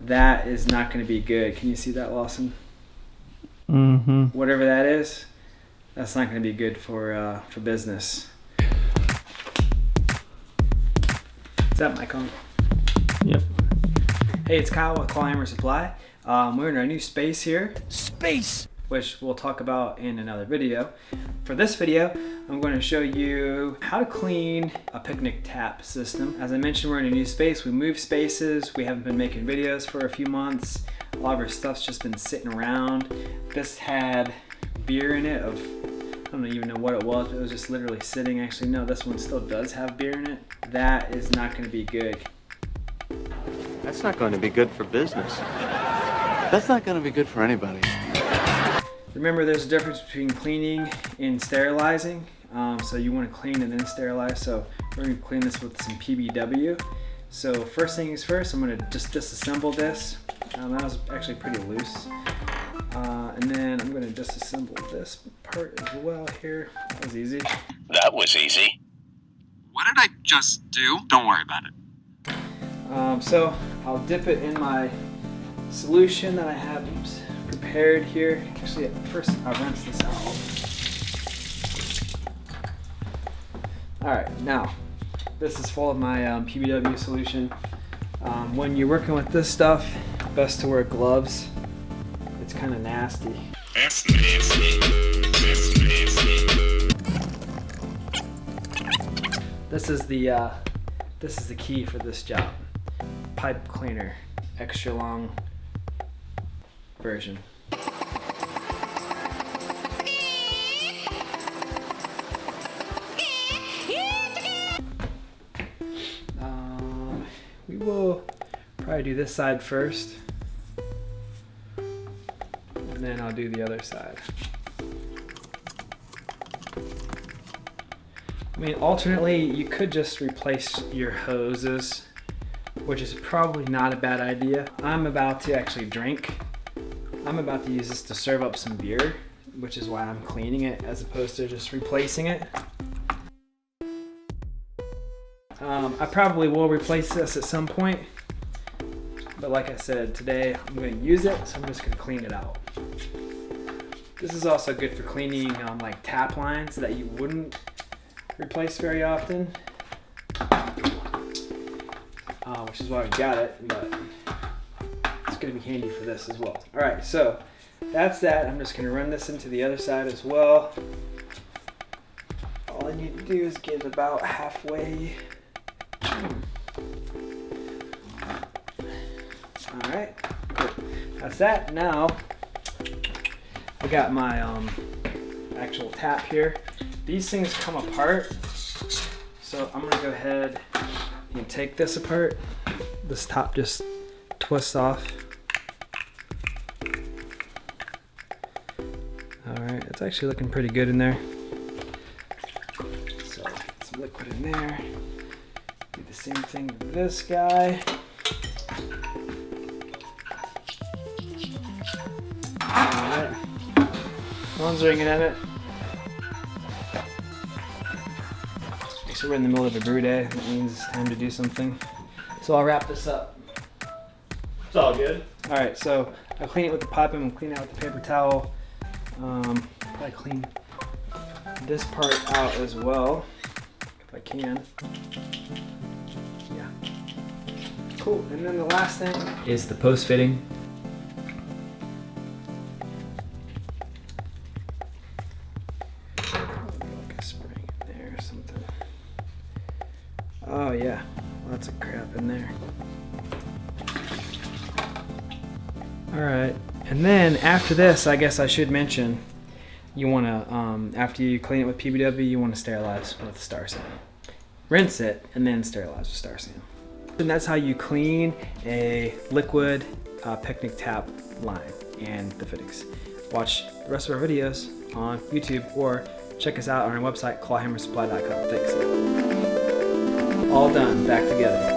that is not going to be good. Can you see that, Lawson? Mm-hmm. Whatever that is, that's not going to be good for business. Is that mic on? Yep. Hey, it's Kyle with Clawhammer Supply. We're in our new space here. Space! Which we'll talk about in another video. For this video, I'm going to show you how to clean a picnic tap system. As I mentioned, we're in a new space. We moved spaces. We haven't been making videos for a few months. A lot of our stuff's just been sitting around. This had beer in it of, I don't even know what it was. It was just literally sitting. Actually, no, this one still does have beer in it. That is not going to be good. That's not going to be good for business. That's not going to be good for anybody. Remember, there's a difference between cleaning and sterilizing. So you want to clean and then sterilize. So we're going to clean this with some PBW. So first things first, I'm going to just disassemble this. That was actually pretty loose. And then I'm going to disassemble this part as well here. That was easy. That was easy. What did I just do? Don't worry about it. So I'll dip it in my solution that I have prepared here. Actually, first I'll rinse this out. Alright, now this is full of my PBW solution. When you're working with this stuff, best to wear gloves. It's kind of nasty. That's nasty. That's nasty. This is the key for this job. Pipe cleaner, extra long version. We will probably do this side first, and then I'll do the other side. I mean, alternately, you could just replace your hoses, which is probably not a bad idea. I'm about to actually drink. I'm about to use this to serve up some beer, which is why I'm cleaning it as opposed to just replacing it. I probably will replace this at some point, but like I said, today I'm going to use it, so I'm just going to clean it out. This is also good for cleaning like tap lines that you wouldn't replace very often, which is why we got it, but it's going to be handy for this as well. Alright, so that's that. I'm just going to run this into the other side as well. All I need to do is get about halfway. Alright, cool. That's that. Now, I got my actual tap here. These things come apart, so I'm going to go ahead and take this apart. This top just twists off. Alright, it's actually looking pretty good in there. So, get some liquid in there. Do the same thing with this guy. Alright. One's ringing at it. So we're in the middle of a brew day. That means it's time to do something. So I'll wrap this up. It's all good. Alright, so I'll clean it with the pipe and clean it out with the paper towel. Probably clean this part out as well, if I can. Yeah. Cool, and then the last thing is the post fitting. Like a spring in there or something. Oh yeah, lots of crap in there. Alright, and then after this, I guess I should mention, you want to, after you clean it with PBW, you want to sterilize with Star San. Rinse it, and then sterilize with Star San. And that's how you clean a liquid picnic tap line and the fittings. Watch the rest of our videos on YouTube or check us out on our website, clawhammersupply.com. Thanks. All done, back together.